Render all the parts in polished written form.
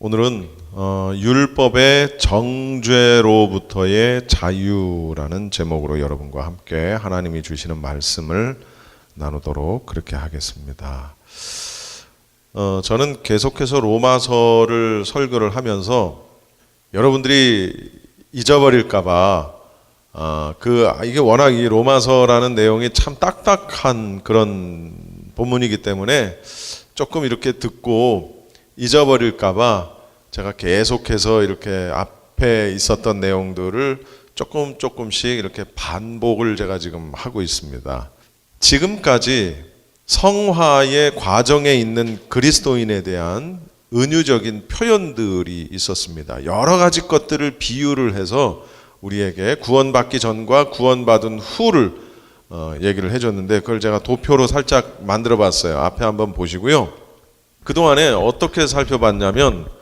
오늘은 율법의 정죄로부터의 자유라는 제목으로 여러분과 함께 하나님이 주시는 말씀을 나누도록 그렇게 하겠습니다. 저는 계속해서 로마서를 설교를 하면서 여러분들이 잊어버릴까봐 이게 워낙 이 로마서라는 내용이 참 딱딱한 그런 본문이기 때문에 조금 이렇게 듣고 잊어버릴까봐 제가 계속해서 이렇게 앞에 있었던 내용들을 조금씩 이렇게 반복을 제가 지금 하고 있습니다. 지금까지 성화의 과정에 있는 그리스도인에 대한 은유적인 표현들이 있었습니다. 여러 가지 것들을 비유를 해서 우리에게 구원받기 전과 구원받은 후를 얘기를 해줬는데 그걸 제가 도표로 살짝 만들어 봤어요. 앞에 한번 보시고요. 그동안에 어떻게 살펴봤냐면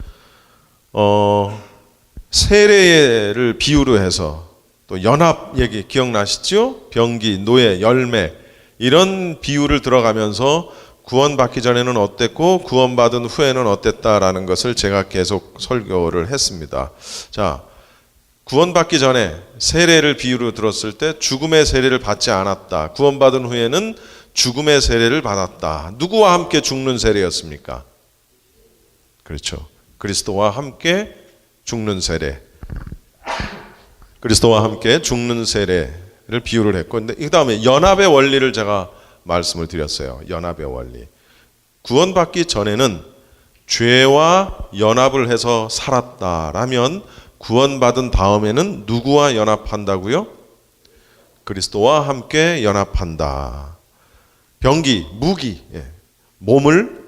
세례를 비유로 해서 또 연합 얘기 기억나시죠? 병기, 노예, 열매 이런 비유를 들어가면서 구원받기 전에는 어땠고 구원받은 후에는 어땠다라는 것을 제가 계속 설교를 했습니다. 자, 구원받기 전에 세례를 비유로 들었을 때 죽음의 세례를 받지 않았다. 구원받은 후에는 죽음의 세례를 받았다. 누구와 함께 죽는 세례였습니까? 그렇죠. 그리스도와 함께 죽는 세례. 그리스도와 함께 죽는 세례를 비유를 했고, 근데 그 다음에 연합의 원리를 제가 말씀을 드렸어요. 연합의 원리. 구원받기 전에는 죄와 연합을 해서 살았다라면 구원받은 다음에는 누구와 연합한다고요? 그리스도와 함께 연합한다. 병기, 무기, 몸을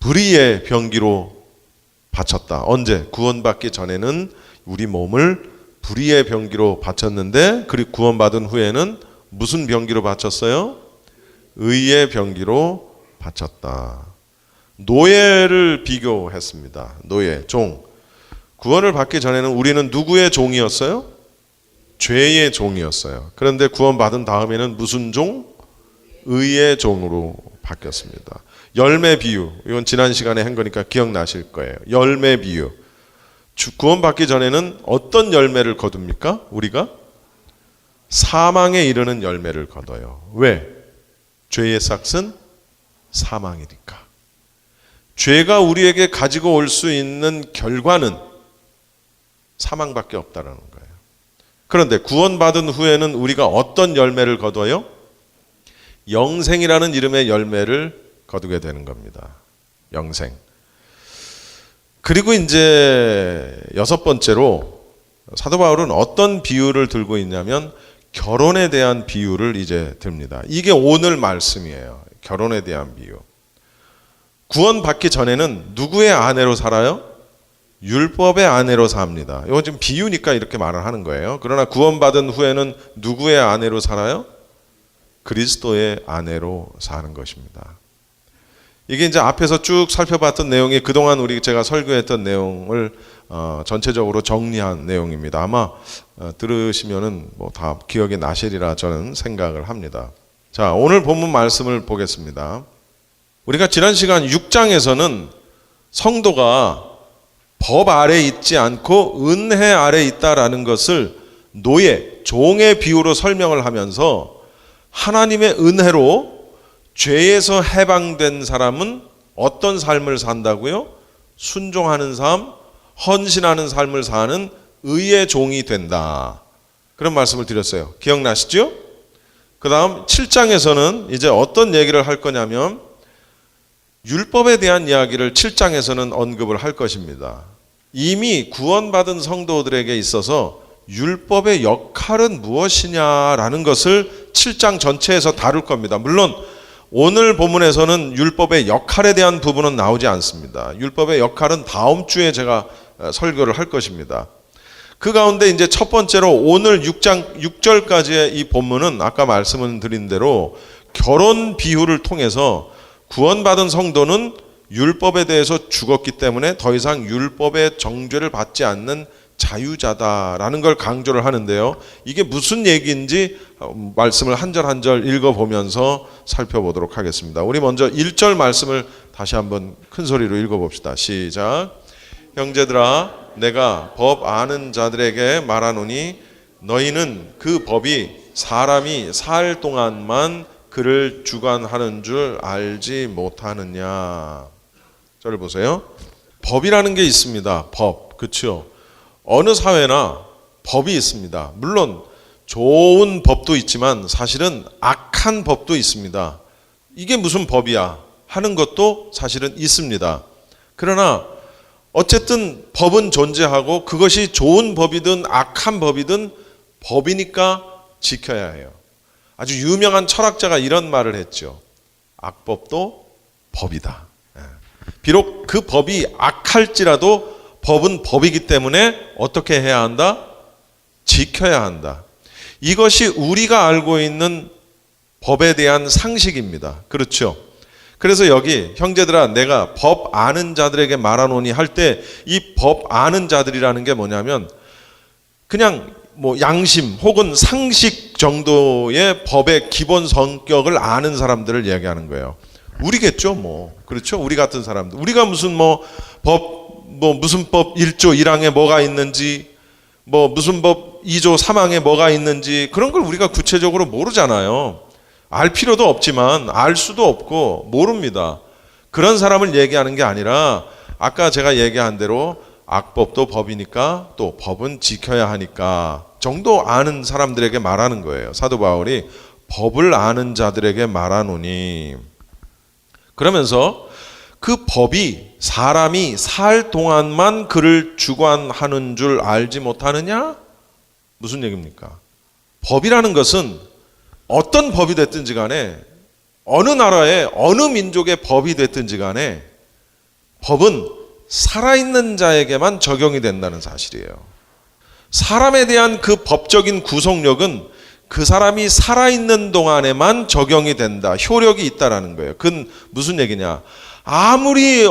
불의의 병기로 바쳤다. 언제? 구원받기 전에는 우리 몸을 불의의 병기로 바쳤는데 그리고 구원받은 후에는 무슨 병기로 바쳤어요? 의의 병기로 바쳤다. 노예를 비교했습니다. 노예, 종. 구원을 받기 전에는 우리는 누구의 종이었어요? 죄의 종이었어요. 그런데 구원받은 다음에는 무슨 종? 의의 종으로 바뀌었습니다. 열매 비유, 이건 지난 시간에 한 거니까 기억나실 거예요. 열매 비유. 구원받기 전에는 어떤 열매를 거둡니까? 우리가? 사망에 이르는 열매를 거둬요. 왜? 죄의 삭은 사망이니까. 죄가 우리에게 가지고 올 수 있는 결과는 사망밖에 없다는 거예요. 그런데 구원받은 후에는 우리가 어떤 열매를 거둬요? 영생이라는 이름의 열매를 거두게 되는 겁니다. 영생. 그리고 이제 여섯 번째로 사도 바울은 어떤 비유를 들고 있냐면 결혼에 대한 비유를 이제 듭니다. 이게 오늘 말씀이에요. 결혼에 대한 비유. 구원받기 전에는 누구의 아내로 살아요? 율법의 아내로 삽니다. 이거 지금 비유니까 이렇게 말을 하는 거예요. 그러나 구원받은 후에는 누구의 아내로 살아요? 그리스도의 아내로 사는 것입니다. 이게 이제 앞에서 쭉 살펴봤던 내용이 그동안 제가 설교했던 내용을 전체적으로 정리한 내용입니다. 아마 들으시면은 뭐 다 기억이 나시리라 저는 생각을 합니다. 자, 오늘 본문 말씀을 보겠습니다. 우리가 지난 시간 6장에서는 성도가 법 아래 있지 않고 은혜 아래 있다라는 것을 노예, 종의 비유로 설명을 하면서 하나님의 은혜로 죄에서 해방된 사람은 어떤 삶을 산다고요? 순종하는 삶, 헌신하는 삶을 사는 의의 종이 된다. 그런 말씀을 드렸어요. 기억나시죠? 그 다음 7장에서는 이제 어떤 얘기를 할 거냐면 율법에 대한 이야기를 7장에서는 언급을 할 것입니다. 이미 구원받은 성도들에게 있어서 율법의 역할은 무엇이냐라는 것을 7장 전체에서 다룰 겁니다. 물론 오늘 본문에서는 율법의 역할에 대한 부분은 나오지 않습니다. 율법의 역할은 다음 주에 제가 설교를 할 것입니다. 그 가운데 이제 첫 번째로 오늘 6장 6절까지의 이 본문은 아까 말씀을 드린 대로 결혼 비유를 통해서 구원받은 성도는 율법에 대해서 죽었기 때문에 더 이상 율법의 정죄를 받지 않는 자유자다라는 걸 강조를 하는데요. 이게 무슨 얘기인지 말씀을 한 절 한 절 읽어보면서 살펴보도록 하겠습니다. 우리 먼저 1절 말씀을 다시 한번 큰 소리로 읽어봅시다. 시작. 형제들아 내가 법 아는 자들에게 말하노니 너희는 그 법이 사람이 살 동안만 그를 주관하는 줄 알지 못하느냐. 저를 보세요. 법이라는 게 있습니다. 법. 그렇죠? 어느 사회나 법이 있습니다. 물론 좋은 법도 있지만 사실은 악한 법도 있습니다. 이게 무슨 법이야 하는 것도 사실은 있습니다. 그러나 어쨌든 법은 존재하고 그것이 좋은 법이든 악한 법이든 법이니까 지켜야 해요. 아주 유명한 철학자가 이런 말을 했죠. 악법도 법이다. 비록 그 법이 악할지라도 법은 법이기 때문에 어떻게 해야 한다? 지켜야 한다. 이것이 우리가 알고 있는 법에 대한 상식입니다. 그렇죠? 그래서 여기 형제들아 내가 법 아는 자들에게 말하노니 할 때 이 법 아는 자들이라는 게 뭐냐면 그냥 뭐 양심 혹은 상식 정도의 법의 기본 성격을 아는 사람들을 이야기하는 거예요. 우리겠죠, 뭐. 그렇죠? 우리 같은 사람들. 우리가 무슨 무슨 법 1조 1항에 뭐가 있는지, 무슨 법 2조 3항에 뭐가 있는지, 그런 걸 우리가 구체적으로 모르잖아요. 알 필요도 없지만, 알 수도 없고, 모릅니다. 그런 사람을 얘기하는 게 아니라, 아까 제가 얘기한 대로, 악법도 법이니까, 또 법은 지켜야 하니까, 정도 아는 사람들에게 말하는 거예요. 사도 바울이 법을 아는 자들에게 말하노니. 그러면서 그 법이 사람이 살 동안만 그를 주관하는 줄 알지 못하느냐? 무슨 얘기입니까? 법이라는 것은 어떤 법이 됐든지 간에 어느 나라의 어느 민족의 법이 됐든지 간에 법은 살아있는 자에게만 적용이 된다는 사실이에요. 사람에 대한 그 법적인 구속력은 그 사람이 살아있는 동안에만 적용이 된다. 효력이 있다라는 거예요. 그건 무슨 얘기냐? 아무리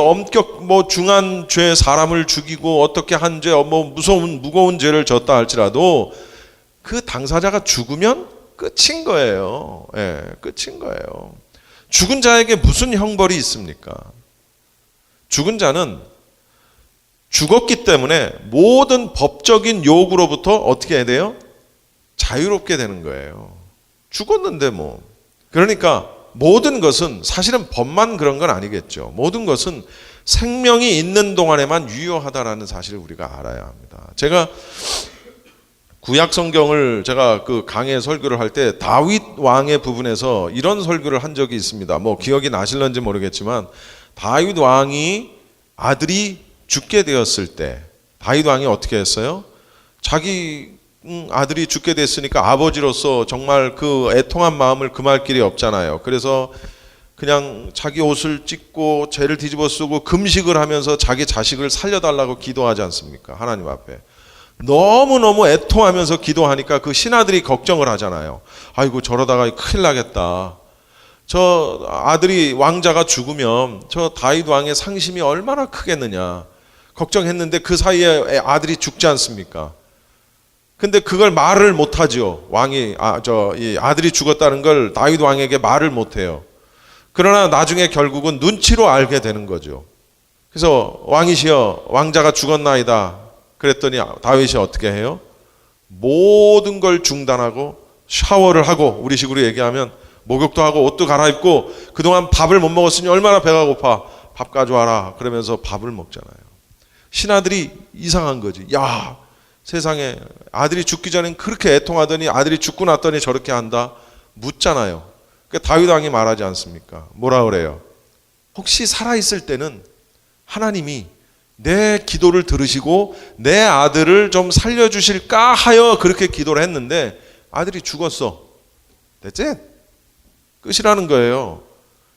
중한 죄, 사람을 죽이고 어떻게 한 죄, 무거운 죄를 졌다 할지라도 그 당사자가 죽으면 끝인 거예요. 예, 끝인 거예요. 죽은 자에게 무슨 형벌이 있습니까? 죽은 자는 죽었기 때문에 모든 법적인 요구로부터 어떻게 해야 돼요? 자유롭게 되는 거예요. 죽었는데 뭐. 그러니까 모든 것은 사실은 법만 그런 건 아니겠죠. 모든 것은 생명이 있는 동안에만 유효하다라는 사실을 우리가 알아야 합니다. 제가 구약 성경을 제가 그 강해 설교를 할 때 다윗 왕의 부분에서 이런 설교를 한 적이 있습니다. 기억이 나실런지 모르겠지만 다윗 왕이 아들이 죽게 되었을 때 다윗 왕이 어떻게 했어요? 자기 아들이 죽게 됐으니까 아버지로서 정말 그 애통한 마음을 금할 길이 없잖아요. 그래서 그냥 자기 옷을 찢고 죄를 뒤집어 쓰고 금식을 하면서 자기 자식을 살려달라고 기도하지 않습니까? 하나님 앞에. 너무너무 애통하면서 기도하니까 그 신하들이 걱정을 하잖아요. 아이고 저러다가 큰일 나겠다. 저 아들이 왕자가 죽으면 저 다윗 왕의 상심이 얼마나 크겠느냐. 걱정했는데 그 사이에 아들이 죽지 않습니까? 근데 그걸 말을 못하죠. 왕이 이 아들이 죽었다는 걸 다윗 왕에게 말을 못해요. 그러나 나중에 결국은 눈치로 알게 되는 거죠. 그래서 왕이시여 왕자가 죽었나이다. 그랬더니 다윗이 어떻게 해요? 모든 걸 중단하고 샤워를 하고 우리식으로 얘기하면 목욕도 하고 옷도 갈아입고 그동안 밥을 못 먹었으니 얼마나 배가 고파. 밥 가져와라. 그러면서 밥을 먹잖아요. 신하들이 이상한 거지. 야, 세상에 아들이 죽기 전엔 그렇게 애통하더니 아들이 죽고 났더니 저렇게 한다. 묻잖아요. 그러니까 다윗 왕이 말하지 않습니까? 뭐라 그래요? 혹시 살아있을 때는 하나님이 내 기도를 들으시고 내 아들을 좀 살려주실까 하여 그렇게 기도를 했는데 아들이 죽었어. That's it. 끝이라는 거예요.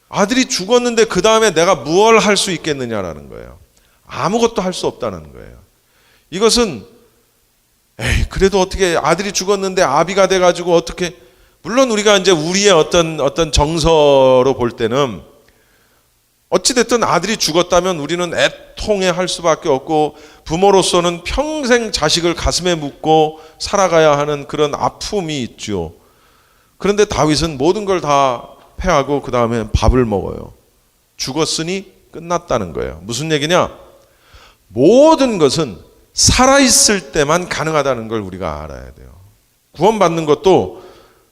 아들이 죽었는데 그 다음에 내가 무얼 할 수 있겠느냐라는 거예요. 아무것도 할 수 없다는 거예요. 이것은 그래도 어떻게 아들이 죽었는데 아비가 돼가지고 어떻게, 물론 우리가 이제 우리의 어떤 정서로 볼 때는 어찌됐든 아들이 죽었다면 우리는 애통해 할 수밖에 없고 부모로서는 평생 자식을 가슴에 묻고 살아가야 하는 그런 아픔이 있죠. 그런데 다윗은 모든 걸 다 패하고 그 다음에 밥을 먹어요. 죽었으니 끝났다는 거예요. 무슨 얘기냐? 모든 것은 살아있을 때만 가능하다는 걸 우리가 알아야 돼요. 구원받는 것도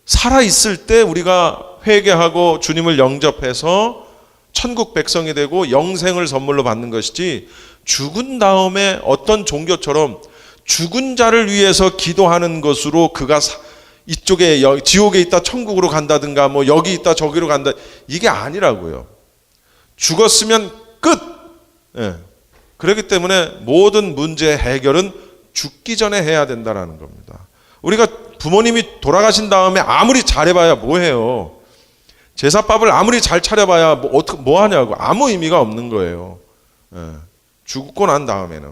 살아있을 때 우리가 회개하고 주님을 영접해서 천국 백성이 되고 영생을 선물로 받는 것이지, 죽은 다음에 어떤 종교처럼 죽은 자를 위해서 기도하는 것으로 그가 이쪽에 지옥에 있다 천국으로 간다든가 뭐 여기 있다 저기로 간다, 이게 아니라고요. 죽었으면 끝. 예. 그렇기 때문에 모든 문제 해결은 죽기 전에 해야 된다는 겁니다. 우리가 부모님이 돌아가신 다음에 아무리 잘해봐야 뭐해요? 제사밥을 아무리 잘 차려봐야 뭐 하냐고. 아무 의미가 없는 거예요. 예. 죽고 난 다음에는.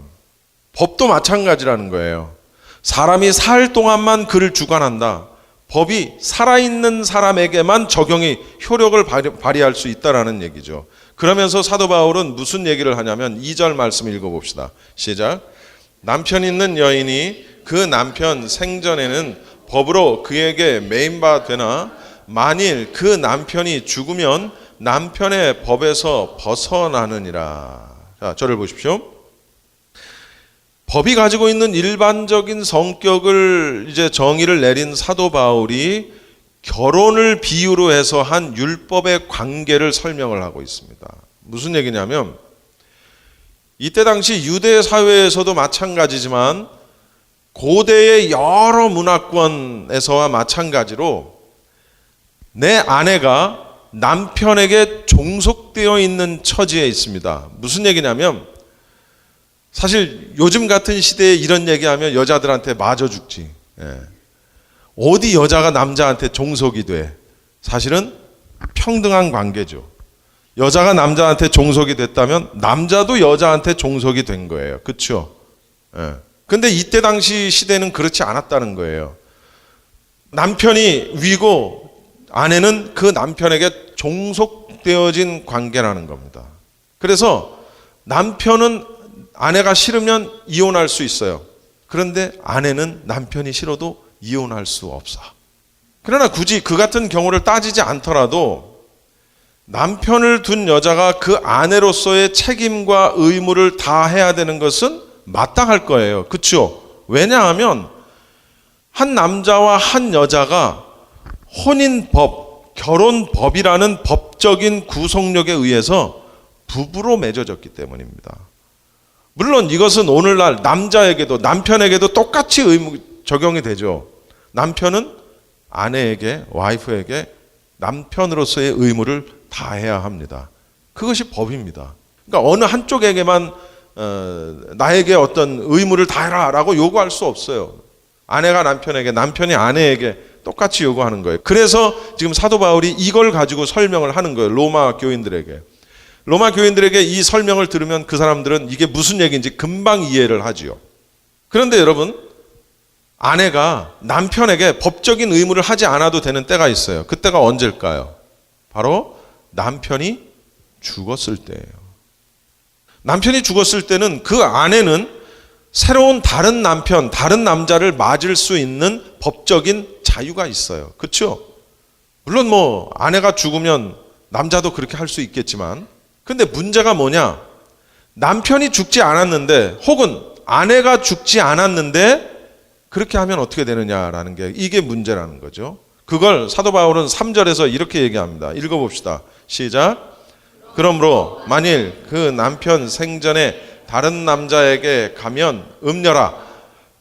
법도 마찬가지라는 거예요. 사람이 살 동안만 그를 주관한다. 법이 살아있는 사람에게만 적용이 효력을 발휘할 수 있다라는 얘기죠. 그러면서 사도 바울은 무슨 얘기를 하냐면 2절 말씀 읽어봅시다. 시작. 남편 있는 여인이 그 남편 생전에는 법으로 그에게 매인바 되나 만일 그 남편이 죽으면 남편의 법에서 벗어나느니라. 자, 저를 보십시오. 법이 가지고 있는 일반적인 성격을 이제 정의를 내린 사도 바울이 결혼을 비유로 해서 한 율법의 관계를 설명을 하고 있습니다. 무슨 얘기냐면 이때 당시 유대 사회에서도 마찬가지지만 고대의 여러 문화권에서와 마찬가지로 내 아내가 남편에게 종속되어 있는 처지에 있습니다. 무슨 얘기냐면 사실 요즘 같은 시대에 이런 얘기하면 여자들한테 맞아 죽지. 예. 어디 여자가 남자한테 종속이 돼? 사실은 평등한 관계죠. 여자가 남자한테 종속이 됐다면 남자도 여자한테 종속이 된 거예요. 그렇죠? 예. 근데 이때 당시 시대는 그렇지 않았다는 거예요. 남편이 위고 아내는 그 남편에게 종속되어진 관계라는 겁니다. 그래서 남편은 아내가 싫으면 이혼할 수 있어요. 그런데 아내는 남편이 싫어도 이혼할 수 없어. 그러나 굳이 그 같은 경우를 따지지 않더라도 남편을 둔 여자가 그 아내로서의 책임과 의무를 다 해야 되는 것은 마땅할 거예요. 그렇죠? 왜냐하면 한 남자와 한 여자가 혼인법, 결혼법이라는 법적인 구속력에 의해서 부부로 맺어졌기 때문입니다. 물론 이것은 오늘날 남자에게도 남편에게도 똑같이 적용이 되죠. 남편은 아내에게, 와이프에게 남편으로서의 의무를 다해야 합니다. 그것이 법입니다. 그러니까 어느 한쪽에게만 나에게 어떤 의무를 다해라 라고 요구할 수 없어요. 아내가 남편에게, 남편이 아내에게 똑같이 요구하는 거예요. 그래서 지금 사도 바울이 이걸 가지고 설명을 하는 거예요. 로마 교인들에게. 로마 교인들에게 이 설명을 들으면 그 사람들은 이게 무슨 얘기인지 금방 이해를 하지요. 그런데 여러분, 아내가 남편에게 법적인 의무를 하지 않아도 되는 때가 있어요. 그때가 언제일까요? 바로 남편이 죽었을 때예요. 남편이 죽었을 때는 그 아내는 새로운 다른 남편, 다른 남자를 맞을 수 있는 법적인 자유가 있어요. 그렇죠? 물론 뭐 아내가 죽으면 남자도 그렇게 할 수 있겠지만, 근데 문제가 뭐냐? 남편이 죽지 않았는데 혹은 아내가 죽지 않았는데 그렇게 하면 어떻게 되느냐라는 게 이게 문제라는 거죠. 그걸 사도 바울은 3절에서 이렇게 얘기합니다. 읽어봅시다. 시작. 그러므로 만일 그 남편 생전에 다른 남자에게 가면 음녀라.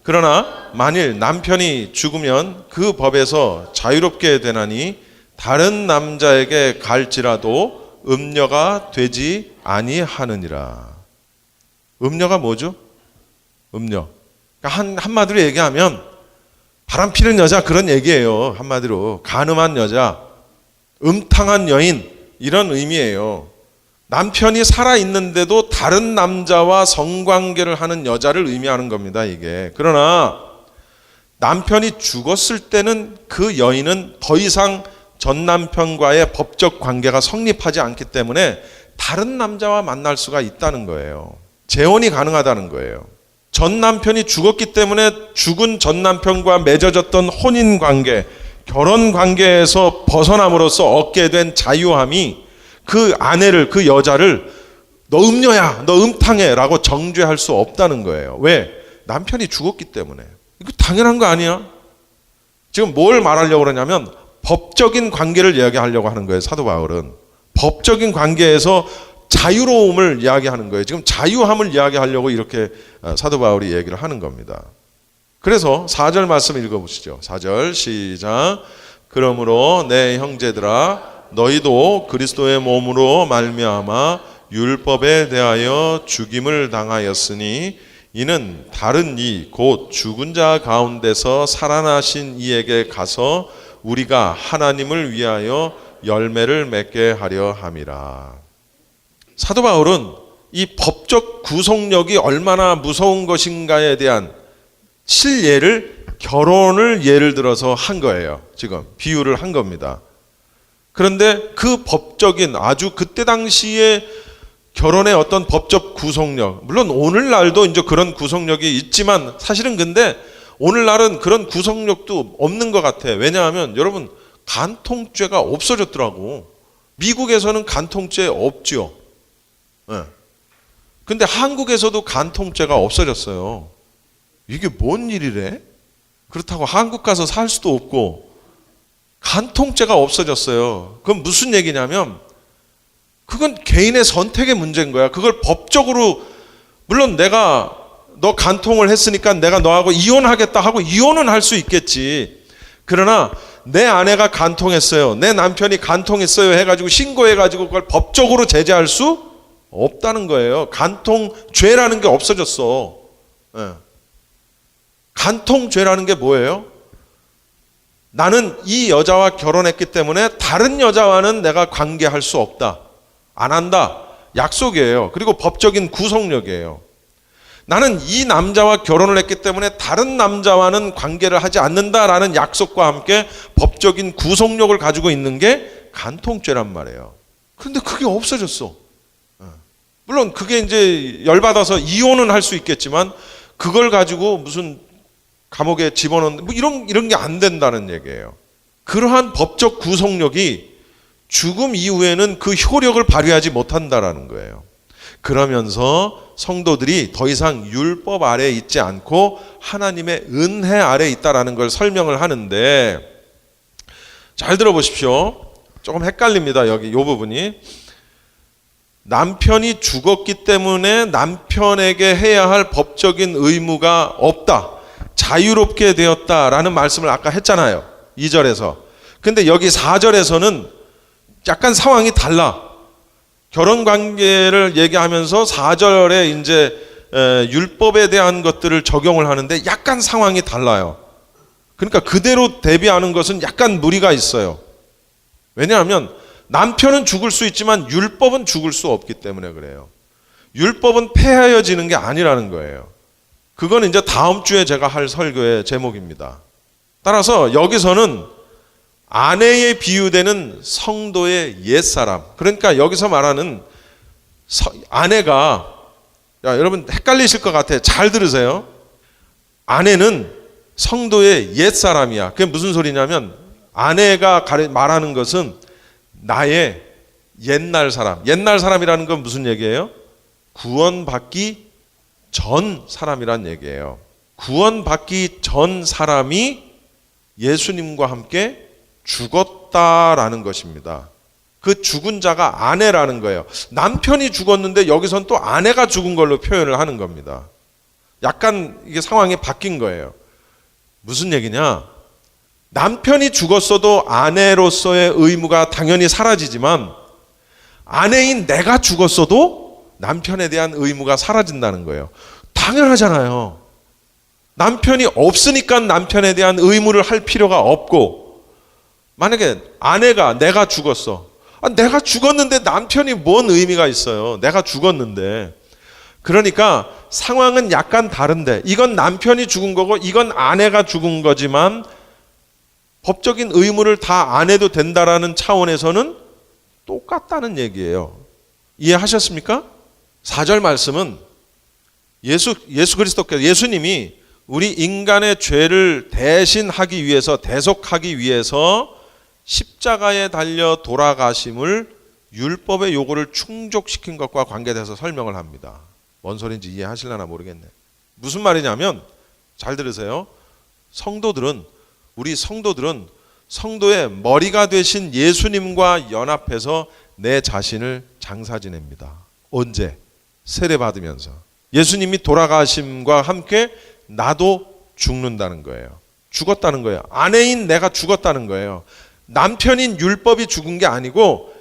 그러나 만일 남편이 죽으면 그 법에서 자유롭게 되나니 다른 남자에게 갈지라도 음녀가 되지 아니하느니라. 음녀가 뭐죠? 음녀. 그러니까 한마디로 얘기하면 바람 피는 여자, 그런 얘기예요. 한마디로 간음한 여자, 음탕한 여인, 이런 의미예요. 남편이 살아있는데도 다른 남자와 성관계를 하는 여자를 의미하는 겁니다, 이게. 그러나 남편이 죽었을 때는 그 여인은 더 이상 전 남편과의 법적 관계가 성립하지 않기 때문에 다른 남자와 만날 수가 있다는 거예요. 재혼이 가능하다는 거예요. 전 남편이 죽었기 때문에 죽은 전 남편과 맺어졌던 혼인 관계, 결혼 관계에서 벗어남으로써 얻게 된 자유함이 그 아내를, 그 여자를 너 음녀야, 너 음탕해 라고 정죄할 수 없다는 거예요. 왜? 남편이 죽었기 때문에. 이거 당연한 거 아니야? 지금 뭘 말하려고 그러냐면 법적인 관계를 이야기하려고 하는 거예요. 사도 바울은 법적인 관계에서 자유로움을 이야기하는 거예요. 지금 자유함을 이야기하려고 이렇게 사도 바울이 얘기를 하는 겁니다. 그래서 4절 말씀 읽어보시죠. 4절 시작. 그러므로 내 형제들아 너희도 그리스도의 몸으로 말미암아 율법에 대하여 죽임을 당하였으니 이는 다른 이 곧 죽은 자 가운데서 살아나신 이에게 가서 우리가 하나님을 위하여 열매를 맺게 하려 함이라. 사도 바울은 이 법적 구속력이 얼마나 무서운 것인가에 대한 실예를 결혼을 예를 들어서 한 거예요. 지금 비유를 한 겁니다. 그런데 그 법적인 아주 그때 당시에 결혼의 어떤 법적 구속력, 물론 오늘날도 이제 그런 구속력이 있지만 사실은 근데 오늘날은 그런 구속력도 없는 것 같아. 왜냐하면 여러분 간통죄가 없어졌더라고. 미국에서는 간통죄 없죠. 네. 근데 한국에서도 간통죄가 없어졌어요. 이게 뭔 일이래? 그렇다고 한국 가서 살 수도 없고 간통죄가 없어졌어요. 그건 무슨 얘기냐면 그건 개인의 선택의 문제인 거야. 그걸 법적으로 물론 내가 너 간통을 했으니까 내가 너하고 이혼하겠다 하고 이혼은 할 수 있겠지. 그러나 내 아내가 간통했어요. 내 남편이 간통했어요 해가지고 신고해가지고 그걸 법적으로 제재할 수 없다는 거예요. 간통죄라는 게 없어졌어. 네. 간통죄라는 게 뭐예요? 나는 이 여자와 결혼했기 때문에 다른 여자와는 내가 관계할 수 없다. 안 한다. 약속이에요. 그리고 법적인 구속력이에요. 나는 이 남자와 결혼을 했기 때문에 다른 남자와는 관계를 하지 않는다라는 약속과 함께 법적인 구속력을 가지고 있는 게 간통죄란 말이에요. 그런데 그게 없어졌어. 물론 그게 이제 열받아서 이혼은 할 수 있겠지만 그걸 가지고 무슨 감옥에 집어넣는 뭐 이런 게 안 된다는 얘기예요. 그러한 법적 구속력이 죽음 이후에는 그 효력을 발휘하지 못한다라는 거예요. 그러면서 성도들이 더 이상 율법 아래에 있지 않고 하나님의 은혜 아래에 있다라는 걸 설명을 하는데 잘 들어보십시오. 조금 헷갈립니다. 여기 이 부분이. 남편이 죽었기 때문에 남편에게 해야 할 법적인 의무가 없다. 자유롭게 되었다라는 말씀을 아까 했잖아요. 2절에서. 근데 여기 4절에서는 약간 상황이 달라. 결혼 관계를 얘기하면서 4절에 이제 율법에 대한 것들을 적용을 하는데 약간 상황이 달라요. 그러니까 그대로 대비하는 것은 약간 무리가 있어요. 왜냐하면 남편은 죽을 수 있지만 율법은 죽을 수 없기 때문에 그래요. 율법은 폐하여지는 게 아니라는 거예요. 그건 이제 다음 주에 제가 할 설교의 제목입니다. 따라서 여기서는 아내에 비유되는 성도의 옛사람. 그러니까 여기서 말하는 아내가, 여러분 헷갈리실 것 같아요. 잘 들으세요. 아내는 성도의 옛사람이야. 그게 무슨 소리냐면 아내가 말하는 것은 나의 옛날 사람. 옛날 사람이라는 건 무슨 얘기예요? 구원받기 전 사람이란 얘기예요. 구원받기 전 사람이 예수님과 함께 죽었다라는 것입니다. 그 죽은 자가 아내라는 거예요. 남편이 죽었는데 여기선 또 아내가 죽은 걸로 표현을 하는 겁니다. 약간 이게 상황이 바뀐 거예요. 무슨 얘기냐? 남편이 죽었어도 아내로서의 의무가 당연히 사라지지만 아내인 내가 죽었어도 남편에 대한 의무가 사라진다는 거예요. 당연하잖아요. 남편이 없으니까 남편에 대한 의무를 할 필요가 없고 만약에 아내가 내가 죽었어. 내가 죽었는데 남편이 뭔 의미가 있어요. 내가 죽었는데. 그러니까 상황은 약간 다른데 이건 남편이 죽은 거고 이건 아내가 죽은 거지만 법적인 의무를 다 안 해도 된다라는 차원에서는 똑같다는 얘기예요. 이해하셨습니까? 4절 말씀은 예수 그리스도께서 예수님이 우리 인간의 죄를 대신하기 위해서 대속하기 위해서 십자가에 달려 돌아가심을 율법의 요구를 충족시킨 것과 관계돼서 설명을 합니다. 뭔 소리인지 이해하실려나 모르겠네. 무슨 말이냐면 잘 들으세요. 우리 성도들은 성도의 머리가 되신 예수님과 연합해서 내 자신을 장사 지냅니다. 언제? 세례 받으면서. 예수님이 돌아가심과 함께 나도 죽는다는 거예요. 죽었다는 거예요. 아내인 내가 죽었다는 거예요. 남편인 율법이 죽은 게 아니고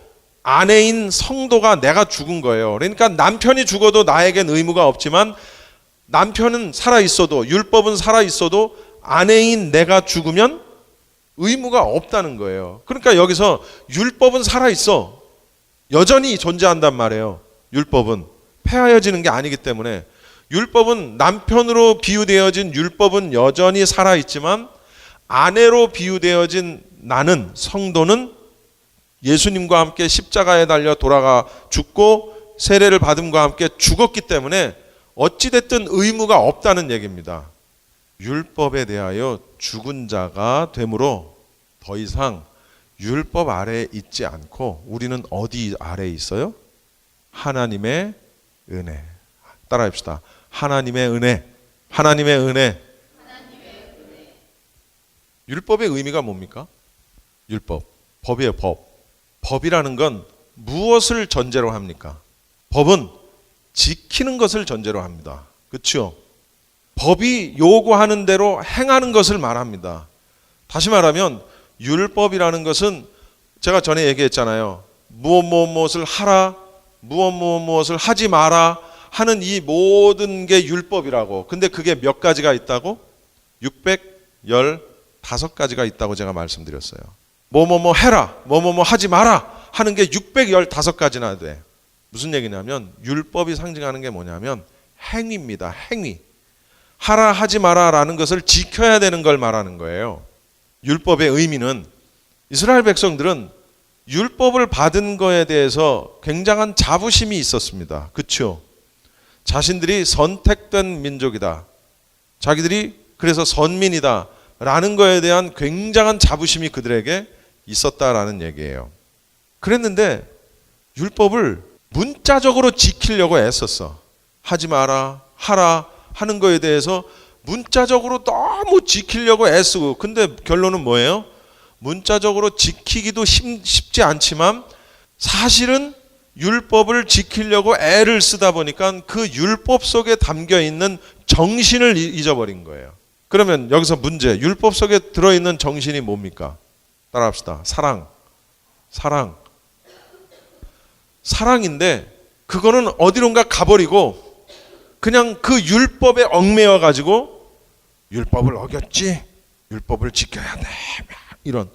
아내인 성도가 내가 죽은 거예요. 그러니까 남편이 죽어도 나에겐 의무가 없지만 남편은 살아있어도 율법은 살아있어도 아내인 내가 죽으면 의무가 없다는 거예요. 그러니까 여기서 율법은 살아있어. 여전히 존재한단 말이에요. 율법은 폐하여지는 게 아니기 때문에 율법은 남편으로 비유되어진 율법은 여전히 살아있지만 아내로 비유되어진 나는 성도는 예수님과 함께 십자가에 달려 돌아가 죽고 세례를 받음과 함께 죽었기 때문에 어찌됐든 의무가 없다는 얘기입니다. 율법에 대하여 죽은 자가 되므로 더 이상 율법 아래에 있지 않고 우리는 어디 아래에 있어요? 하나님의 은혜. 따라합시다. 하나님의 은혜. 하나님의 은혜. 율법의 의미가 뭡니까? 율법. 법이에요, 법. 법이라는 건 무엇을 전제로 합니까? 법은 지키는 것을 전제로 합니다. 그렇죠? 법이 요구하는 대로 행하는 것을 말합니다. 다시 말하면 율법이라는 것은 제가 전에 얘기했잖아요. 무엇을 하라, 무엇을 하지 마라 하는 이 모든 게 율법이라고. 근데 그게 몇 가지가 있다고? 615가지가 있다고 제가 말씀드렸어요. 해라, 하지 마라 하는 게 615가지나 돼. 무슨 얘기냐면 율법이 상징하는 게 뭐냐면 행위입니다. 행위. 하라 하지 마라라는 것을 지켜야 되는 걸 말하는 거예요. 율법의 의미는 이스라엘 백성들은 율법을 받은 거에 대해서 굉장한 자부심이 있었습니다. 그렇죠? 자신들이 선택된 민족이다. 자기들이 그래서 선민이다 라는 거에 대한 굉장한 자부심이 그들에게 있었다라는 얘기예요. 그랬는데 율법을 문자적으로 지키려고 애썼어. 하지 마라, 하라 하는 거에 대해서 문자적으로 너무 지키려고 애쓰고, 근데 결론은 뭐예요? 문자적으로 지키기도 쉽지 않지만 사실은 율법을 지키려고 애를 쓰다 보니까 그 율법 속에 담겨 있는 정신을 잊어버린 거예요. 그러면 여기서 문제, 율법 속에 들어있는 정신이 뭡니까? 따라합시다. 사랑인데 그거는 어디론가 가버리고 그냥 그 율법에 얽매여 가지고 율법을 어겼지, 율법을 지켜야 돼, 이런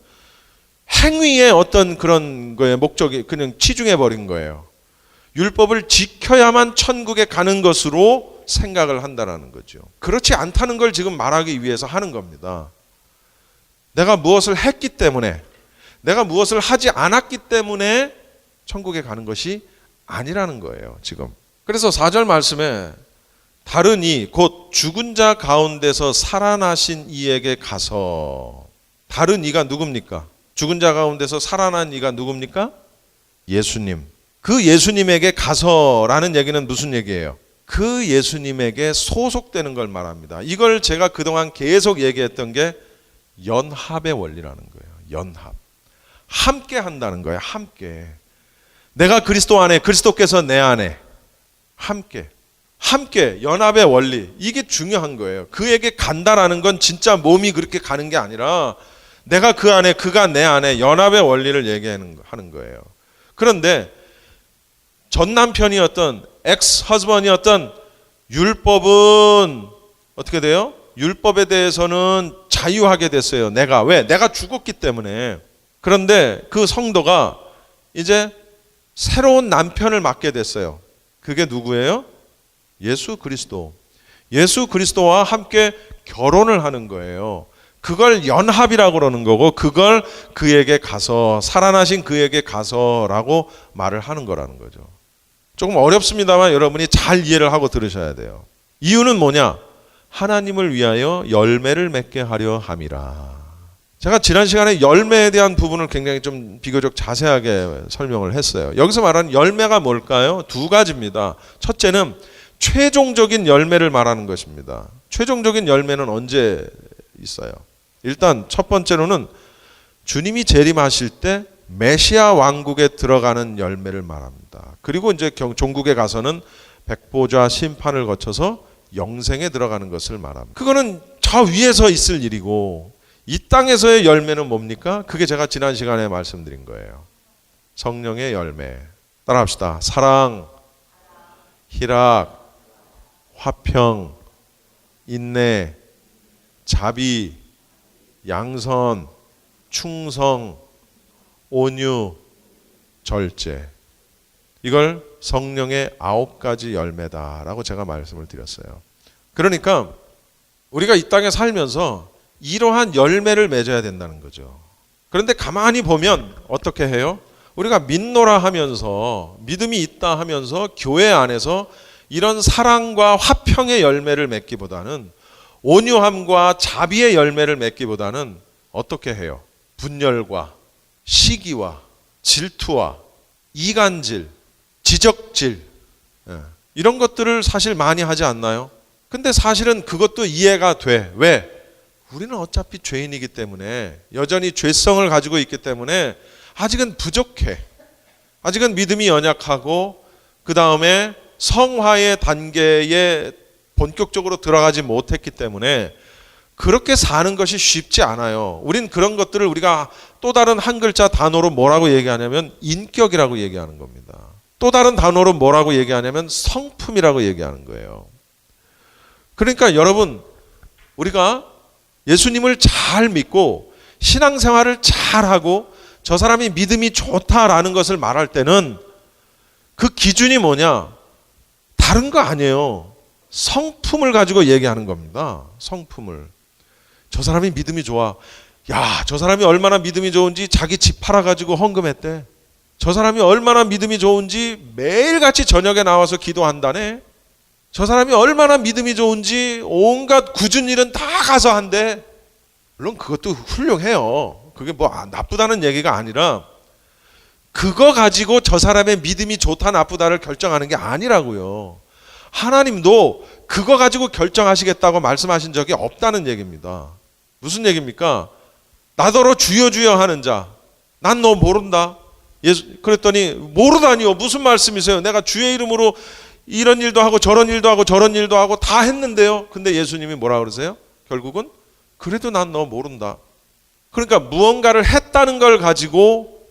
행위의 어떤 그런 거에 목적이 그냥 치중해 버린 거예요. 율법을 지켜야만 천국에 가는 것으로 생각을 한다라는 거죠. 그렇지 않다는 걸 지금 말하기 위해서 하는 겁니다. 내가 무엇을 했기 때문에, 내가 무엇을 하지 않았기 때문에 천국에 가는 것이 아니라는 거예요, 지금. 그래서 4절 말씀에 다른 이 곧 죽은 자 가운데서 살아나신 이에게 가서, 다른 이가 누굽니까? 죽은 자 가운데서 살아난 이가 누굽니까? 예수님. 그 예수님에게 가서라는 얘기는 무슨 얘기예요? 그 예수님에게 소속되는 걸 말합니다. 이걸 제가 그동안 계속 얘기했던 게 연합의 원리라는 거예요. 연합. 함께 한다는 거예요. 함께. 내가 그리스도 안에, 그리스도께서 내 안에. 함께 연합의 원리, 이게 중요한 거예요. 그에게 간다라는 건 진짜 몸이 그렇게 가는 게 아니라 내가 그 안에, 그가 내 안에 연합의 원리를 얘기하는 거예요. 그런데 전 남편이었던 엑스-허즈번이었던 율법은 어떻게 돼요? 율법에 대해서는 자유하게 됐어요. 왜? 내가 죽었기 때문에. 그런데 그 성도가 이제 새로운 남편을 맡게 됐어요. 그게 누구예요? 예수 그리스도. 예수 그리스도와 함께 결혼을 하는 거예요. 그걸 연합이라고 그러는 거고, 그걸 그에게 가서, 살아나신 그에게 가서라고 말을 하는 거라는 거죠. 조금 어렵습니다만 여러분이 잘 이해를 하고 들으셔야 돼요. 이유는 뭐냐? 하나님을 위하여 열매를 맺게 하려 함이라. 제가 지난 시간에 열매에 대한 부분을 굉장히 좀 비교적 자세하게 설명을 했어요. 여기서 말하는 열매가 뭘까요? 두 가지입니다. 첫째는 최종적인 열매를 말하는 것입니다. 최종적인 열매는 언제 있어요? 일단 첫 번째로는 주님이 재림하실 때 메시아 왕국에 들어가는 열매를 말합니다. 그리고 이제 종국에 가서는 백보좌 심판을 거쳐서 영생에 들어가는 것을 말합니다. 그거는 저 위에서 있을 일이고, 이 땅에서의 열매는 뭡니까? 그게 제가 지난 시간에 말씀드린 거예요. 성령의 열매. 따라합시다. 사랑, 희락, 화평, 인내, 자비, 양선, 충성, 온유, 절제. 이걸 성령의 9가지 열매다라고 제가 말씀을 드렸어요. 그러니까 우리가 이 땅에 살면서 이러한 열매를 맺어야 된다는 거죠. 그런데 가만히 보면 어떻게 해요? 우리가 믿노라 하면서, 믿음이 있다 하면서 교회 안에서 이런 사랑과 화평의 열매를 맺기보다는, 온유함과 자비의 열매를 맺기보다는 어떻게 해요? 분열과 시기와 질투와 이간질, 지적질, 이런 것들을 사실 많이 하지 않나요? 근데 사실은 그것도 이해가 돼. 왜? 우리는 어차피 죄인이기 때문에, 여전히 죄성을 가지고 있기 때문에 아직은 부족해. 아직은 믿음이 연약하고, 그 다음에 성화의 단계에 본격적으로 들어가지 못했기 때문에 그렇게 사는 것이 쉽지 않아요. 우린 그런 것들을 우리가 또 다른 한 글자 단어로 뭐라고 얘기하냐면 인격이라고 얘기하는 겁니다. 또 다른 단어로 뭐라고 얘기하냐면 성품이라고 얘기하는 거예요. 그러니까 여러분, 우리가 예수님을 잘 믿고 신앙생활을 잘하고 저 사람이 믿음이 좋다라는 것을 말할 때는 그 기준이 뭐냐? 다른 거 아니에요. 성품을 가지고 얘기하는 겁니다. 성품을. 저 사람이 믿음이 좋아. 야, 저 사람이 얼마나 믿음이 좋은지 자기 집 팔아가지고 헌금했대. 저 사람이 얼마나 믿음이 좋은지 매일같이 저녁에 나와서 기도한다네. 저 사람이 얼마나 믿음이 좋은지 온갖 굳은 일은 다 가서 한대. 물론 그것도 훌륭해요. 그게 뭐 나쁘다는 얘기가 아니라, 그거 가지고 저 사람의 믿음이 좋다 나쁘다를 결정하는 게 아니라고요. 하나님도 그거 가지고 결정하시겠다고 말씀하신 적이 없다는 얘기입니다. 무슨 얘기입니까? 나더러 주여 주여 하는 자, 난 너 모른다. 그랬더니 모르다니요. 무슨 말씀이세요? 내가 주의 이름으로 이런 일도 하고 저런 일도 하고 저런 일도 하고 다 했는데요. 근데 예수님이 뭐라 그러세요? 결국은 그래도 난 너 모른다. 그러니까 무언가를 했다는 걸 가지고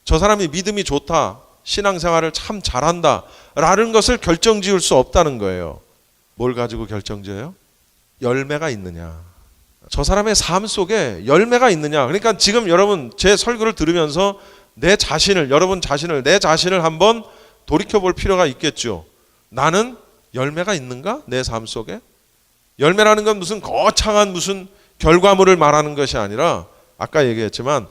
저 사람이 믿음이 좋다, 신앙생활을 참 잘한다 라는 것을 결정지을 수 없다는 거예요. 뭘 가지고 결정지어요? 열매가 있느냐. 저 사람의 삶 속에 열매가 있느냐. 그러니까 지금 여러분 제 설교를 들으면서 내 자신을, 여러분 자신을, 내 자신을 한번 돌이켜볼 필요가 있겠죠. 나는 열매가 있는가? 내 삶 속에? 열매라는 건 무슨 거창한 무슨 결과물을 말하는 것이 아니라 아까 얘기했지만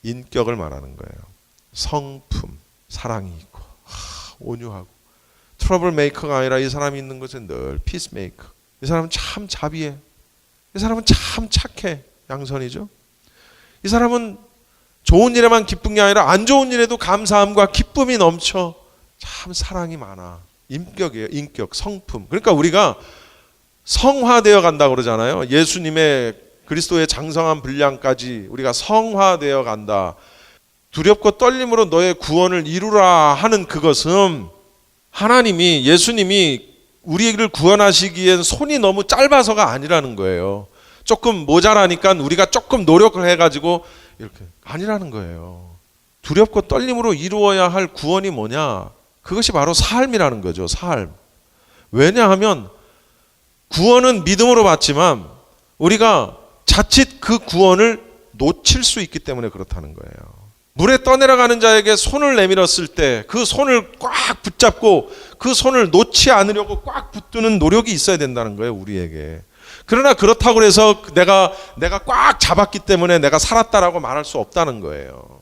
인격을 말하는 거예요. 성품, 사랑이 있고 온유하고, 트러블 메이커가 아니라 이 사람이 있는 것은 늘 피스 메이커. 이 사람은 참 자비해. 이 사람은 참 착해. 양선이죠. 이 사람은 좋은 일에만 기쁜 게 아니라 안 좋은 일에도 감사함과 기쁨이 넘쳐. 참 사랑이 많아. 인격이에요. 인격, 성품. 그러니까 우리가 성화되어 간다고 그러잖아요. 예수님의 그리스도의 장성한 분량까지 우리가 성화되어 간다. 두렵고 떨림으로 너의 구원을 이루라 하는 그것은 하나님이, 예수님이 우리를 구원하시기엔 손이 너무 짧아서가 아니라는 거예요. 조금 모자라니까 우리가 조금 노력을 해가지고 이렇게 아니라는 거예요. 두렵고 떨림으로 이루어야 할 구원이 뭐냐? 그것이 바로 삶이라는 거죠. 삶. 왜냐하면 구원은 믿음으로 받지만 우리가 자칫 그 구원을 놓칠 수 있기 때문에 그렇다는 거예요. 물에 떠내려가는 자에게 손을 내밀었을 때 그 손을 꽉 붙잡고 그 손을 놓지 않으려고 꽉 붙드는 노력이 있어야 된다는 거예요, 우리에게. 그러나 그렇다고 해서 내가 꽉 잡았기 때문에 내가 살았다라고 말할 수 없다는 거예요.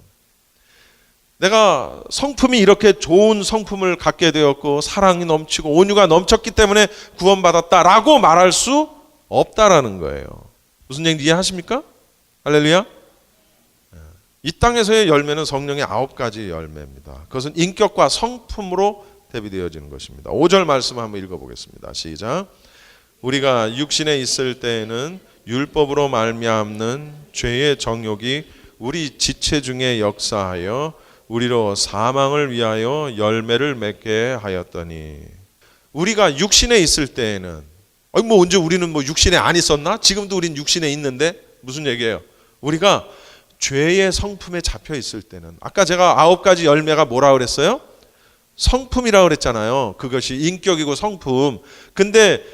내가 성품이 이렇게 좋은 성품을 갖게 되었고 사랑이 넘치고 온유가 넘쳤기 때문에 구원받았다라고 말할 수 없다라는 거예요. 무슨 얘기인지 이해하십니까? 할렐루야. 이 땅에서의 열매는 성령의 9가지 열매입니다. 그것은 인격과 성품으로 대비되어지는 것입니다. 5절 말씀 한번 읽어보겠습니다. 시작. 우리가 육신에 있을 때에는 율법으로 말미암는 죄의 정욕이 우리 지체 중에 역사하여 우리로 사망을 위하여 열매를 맺게 하였더니, 우리가 육신에 있을 때에는, 언제 우리는 육신에 안 있었나? 지금도 우린 육신에 있는데 무슨 얘기예요? 우리가 죄의 성품에 잡혀 있을 때는, 아까 제가 9가지 열매가 뭐라 그랬어요? 성품이라고 그랬잖아요. 그것이 인격이고 성품. 근데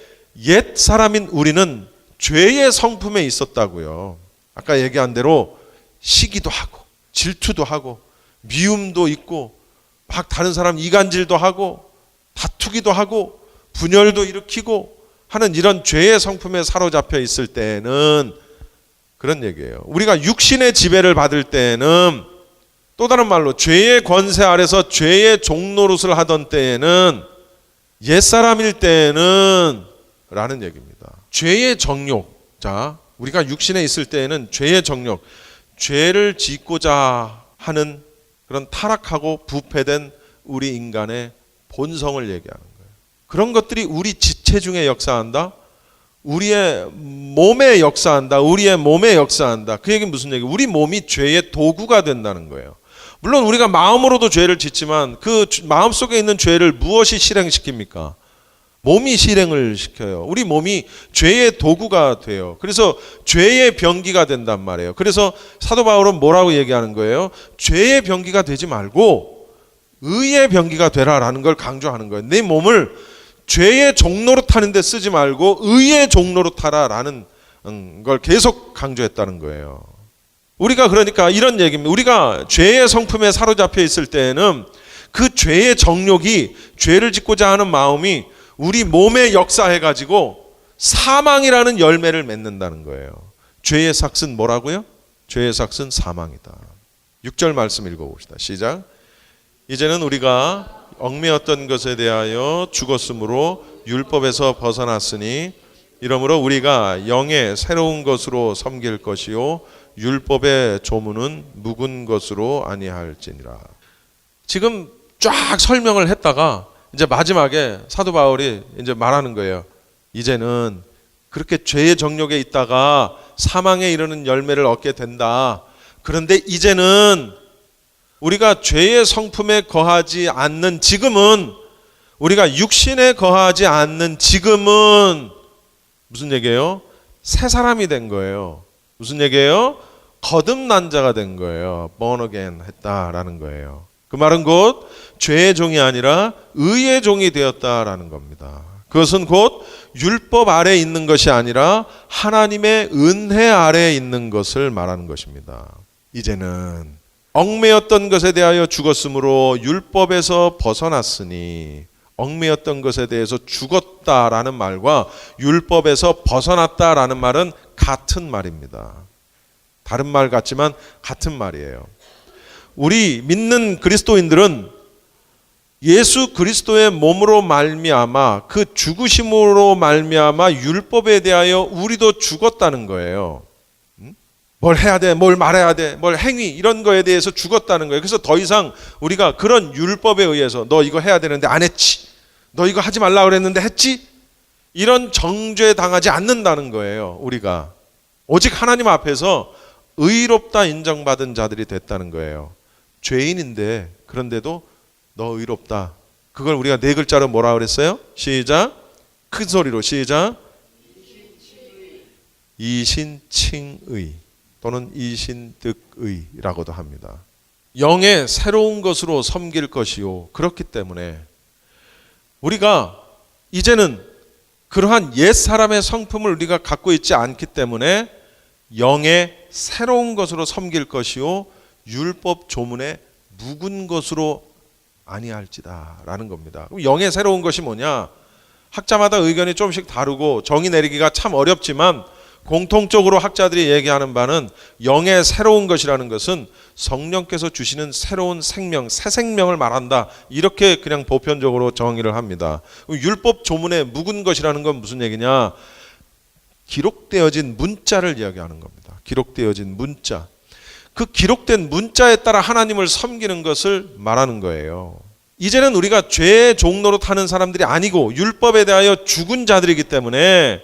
옛 사람인 우리는 죄의 성품에 있었다고요. 아까 얘기한 대로 시기도 하고 질투도 하고 미움도 있고 막 다른 사람 이간질도 하고 다투기도 하고 분열도 일으키고 하는 이런 죄의 성품에 사로잡혀 있을 때는, 그런 얘기예요. 우리가 육신의 지배를 받을 때는, 또 다른 말로 죄의 권세 아래서 죄의 종노릇을 하던 때에는, 옛사람일 때에는 라는 얘기입니다. 죄의 정욕. 자, 우리가 육신에 있을 때에는 죄의 정욕, 죄를 짓고자 하는 그런 타락하고 부패된 우리 인간의 본성을 얘기하는 거예요. 그런 것들이 우리 지체 중에 역사한다. 우리의 몸에 역사한다. 우리의 몸에 역사한다. 그 얘기는 무슨 얘기예요? 우리 몸이 죄의 도구가 된다는 거예요. 물론 우리가 마음으로도 죄를 짓지만 그 마음속에 있는 죄를 무엇이 실행시킵니까? 몸이 실행을 시켜요. 우리 몸이 죄의 도구가 돼요. 그래서 죄의 병기가 된단 말이에요. 그래서 사도 바울은 뭐라고 얘기하는 거예요? 죄의 병기가 되지 말고 의의 병기가 되라라는 걸 강조하는 거예요. 내 몸을 죄의 종로릇 하는 데 쓰지 말고 의의 종로릇 하라라는 걸 계속 강조했다는 거예요. 우리가 그러니까 이런 얘기입니다. 우리가 죄의 성품에 사로잡혀 있을 때에는 그 죄의 정욕이, 죄를 짓고자 하는 마음이 우리 몸에 역사해가지고 사망이라는 열매를 맺는다는 거예요. 죄의 삭은 뭐라고요? 죄의 삭은 사망이다. 6절 말씀 읽어봅시다. 시작. 이제는 우리가 얽매였던 것에 대하여 죽었으므로 율법에서 벗어났으니, 이러므로 우리가 영의 새로운 것으로 섬길 것이요 율법의 조문은 묵은 것으로 아니할지니라. 지금 쫙 설명을 했다가 이제 마지막에 사도 바울이 이제 말하는 거예요. 이제는 그렇게 죄의 정욕에 있다가 사망에 이르는 열매를 얻게 된다. 그런데 이제는 우리가 죄의 성품에 거하지 않는 지금은, 우리가 육신에 거하지 않는 지금은 무슨 얘기예요? 새 사람이 된 거예요. 무슨 얘기예요? 거듭난 자가 된 거예요. born again 했다라는 거예요. 그 말은 곧 죄의 종이 아니라 의의 종이 되었다라는 겁니다. 그것은 곧 율법 아래에 있는 것이 아니라 하나님의 은혜 아래에 있는 것을 말하는 것입니다. 이제는 얽매였던 것에 대하여 죽었으므로 율법에서 벗어났으니, 얽매였던 것에 대해서 죽었다라는 말과 율법에서 벗어났다라는 말은 같은 말입니다. 다른 말 같지만 같은 말이에요. 우리 믿는 그리스도인들은 예수 그리스도의 몸으로 말미암아, 그 죽으심으로 말미암아 율법에 대하여 우리도 죽었다는 거예요. 뭘 해야 돼, 뭘 말해야 돼, 뭘 행위, 이런 거에 대해서 죽었다는 거예요. 그래서 더 이상 우리가 그런 율법에 의해서 너 이거 해야 되는데 안 했지, 너 이거 하지 말라 그랬는데 했지, 이런 정죄 당하지 않는다는 거예요. 우리가 오직 하나님 앞에서 의롭다 인정받은 자들이 됐다는 거예요. 죄인인데 그런데도 너 의롭다. 그걸 우리가 네 글자로 뭐라 그랬어요? 시작. 큰 소리로 시작. 이신칭의 또는 이신득의라고도 합니다. 영의 새로운 것으로 섬길 것이요. 그렇기 때문에 우리가 이제는 그러한 옛 사람의 성품을 우리가 갖고 있지 않기 때문에 영의 새로운 것으로 섬길 것이요 율법 조문에 묵은 것으로 아니할지다 라는 겁니다. 그럼 영의 새로운 것이 뭐냐? 학자마다 의견이 조금씩 다르고 정의 내리기가 참 어렵지만 공통적으로 학자들이 얘기하는 바는 영의 새로운 것이라는 것은 성령께서 주시는 새로운 생명, 새 생명을 말한다. 이렇게 그냥 보편적으로 정의를 합니다. 율법 조문에 묵은 것이라는 건 무슨 얘기냐? 기록되어진 문자를 이야기하는 겁니다. 기록되어진 문자. 그 기록된 문자에 따라 하나님을 섬기는 것을 말하는 거예요. 이제는 우리가 죄의 종로로 타는 사람들이 아니고 율법에 대하여 죽은 자들이기 때문에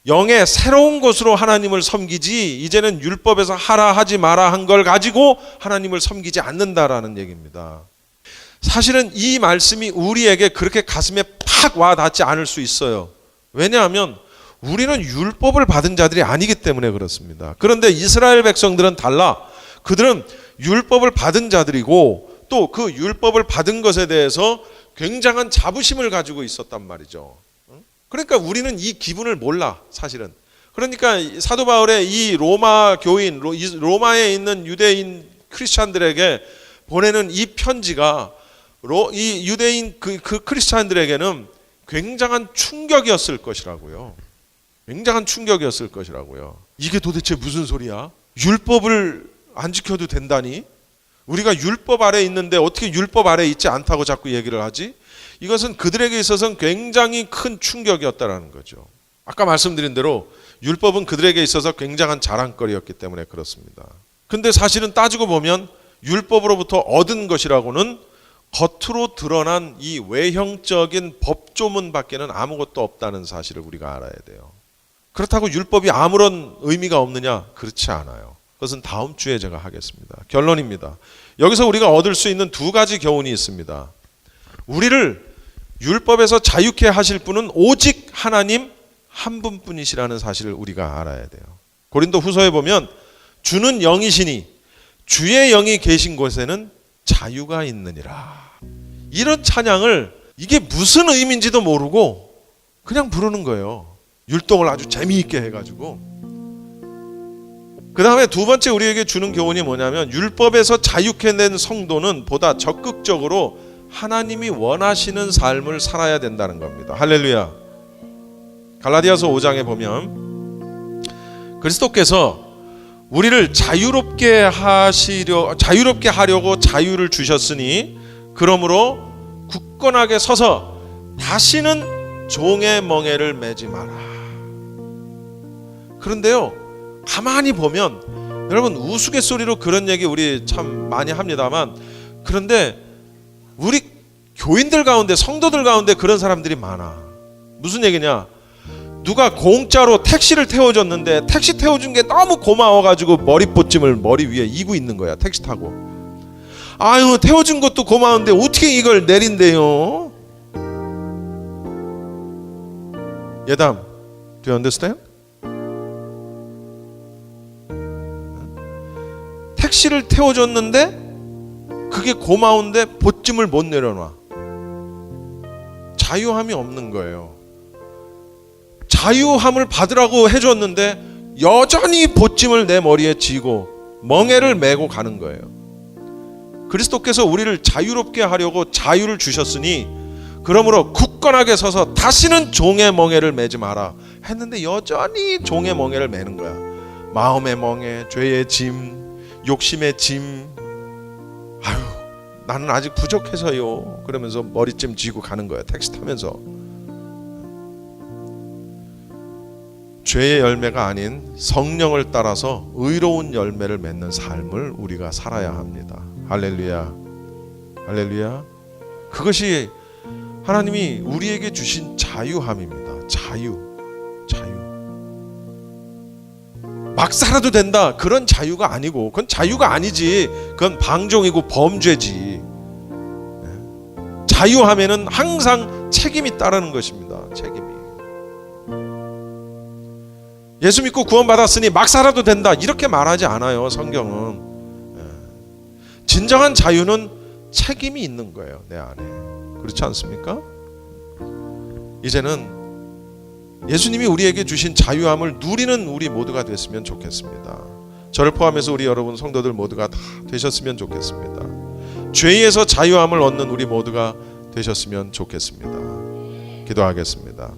영의 새로운 것으로 하나님을 섬기지, 이제는 율법에서 하라 하지 마라 한 걸 가지고 하나님을 섬기지 않는다라는 얘기입니다. 사실은 이 말씀이 우리에게 그렇게 가슴에 팍 와 닿지 않을 수 있어요. 왜냐하면 우리는 율법을 받은 자들이 아니기 때문에 그렇습니다. 그런데 이스라엘 백성들은 달라. 그들은 율법을 받은 자들이고 또 그 율법을 받은 것에 대해서 굉장한 자부심을 가지고 있었단 말이죠. 그러니까 우리는 이 기분을 몰라, 사실은. 그러니까 사도 바울의 이 로마 교인, 로마에 있는 유대인 크리스찬들에게 보내는 이 편지가 이 유대인 그 크리스찬들에게는 굉장한 충격이었을 것이라고요. 굉장한 충격이었을 것이라고요. 이게 도대체 무슨 소리야? 율법을 안 지켜도 된다니? 우리가 율법 아래 있는데 어떻게 율법 아래 있지 않다고 자꾸 얘기를 하지? 이것은 그들에게 있어서는 굉장히 큰 충격이었다라는 거죠. 아까 말씀드린 대로 율법은 그들에게 있어서 굉장한 자랑거리였기 때문에 그렇습니다. 근데 사실은 따지고 보면 율법으로부터 얻은 것이라고는 겉으로 드러난 이 외형적인 법조문밖에는 아무것도 없다는 사실을 우리가 알아야 돼요. 그렇다고 율법이 아무런 의미가 없느냐? 그렇지 않아요. 그것은 다음 주에 제가 하겠습니다. 결론입니다. 여기서 우리가 얻을 수 있는 두 가지 교훈이 있습니다. 우리를 율법에서 자유케 하실 분은 오직 하나님 한 분뿐이시라는 사실을 우리가 알아야 돼요. 고린도 후서에 보면 주는 영이시니 주의 영이 계신 곳에는 자유가 있느니라. 이런 찬양을 이게 무슨 의미인지도 모르고 그냥 부르는 거예요. 율동을 아주 재미있게 해가지고. 그 다음에 두 번째 우리에게 주는 교훈이 뭐냐면 율법에서 자유케 된 성도는 보다 적극적으로 하나님이 원하시는 삶을 살아야 된다는 겁니다. 할렐루야. 갈라디아서 5장에 보면 그리스도께서 우리를 자유롭게 하려고 자유를 주셨으니 그러므로 굳건하게 서서 다시는 종의 멍에를 매지 마라. 그런데요, 가만히 보면 여러분 우스갯소리로 그런 얘기 우리 참 많이 합니다만, 그런데 우리 교인들 가운데, 성도들 가운데 그런 사람들이 많아. 무슨 얘기냐? 누가 공짜로 택시를 태워줬는데 택시 태워준 게 너무 고마워가지고 머리뽀찜을 머리 위에 이고 있는 거야. 택시 타고. 아유, 태워준 것도 고마운데 어떻게 이걸 내린대요? 예담, do you understand? 택시를 태워줬는데 그게 고마운데 보찜을 못 내려놔. 자유함이 없는 거예요. 자유함을 받으라고 해줬는데 여전히 보찜을 내 머리에 지고 멍에를 메고 가는 거예요. 그리스도께서 우리를 자유롭게 하려고 자유를 주셨으니 그러므로 굳건하게 서서 다시는 종의 멍에를 매지 마라 했는데 여전히 종의 멍에를 매는 거야. 마음의 멍에, 죄의 짐, 욕심의 짐. 아유, 나는 아직 부족해서요. 그러면서 머리쯤 쥐고 가는 거야. 택시 타면서. 죄의 열매가 아닌 성령을 따라서 의로운 열매를 맺는 삶을 우리가 살아야 합니다. 할렐루야. 할렐루야. 그것이 하나님이 우리에게 주신 자유함입니다. 자유. 막 살아도 된다, 그런 자유가 아니고, 그건 자유가 아니지. 그건 방종이고 범죄지. 자유함에는 항상 책임이 따르는 것입니다. 책임이. 예수 믿고 구원받았으니 막 살아도 된다, 이렇게 말하지 않아요. 성경은. 진정한 자유는 책임이 있는 거예요. 내 안에. 그렇지 않습니까? 이제는 예수님이 우리에게 주신 자유함을 누리는 우리 모두가 됐으면 좋겠습니다. 저를 포함해서 우리 여러분 성도들 모두가 다 되셨으면 좋겠습니다. 죄에서 자유함을 얻는 우리 모두가 되셨으면 좋겠습니다. 기도하겠습니다.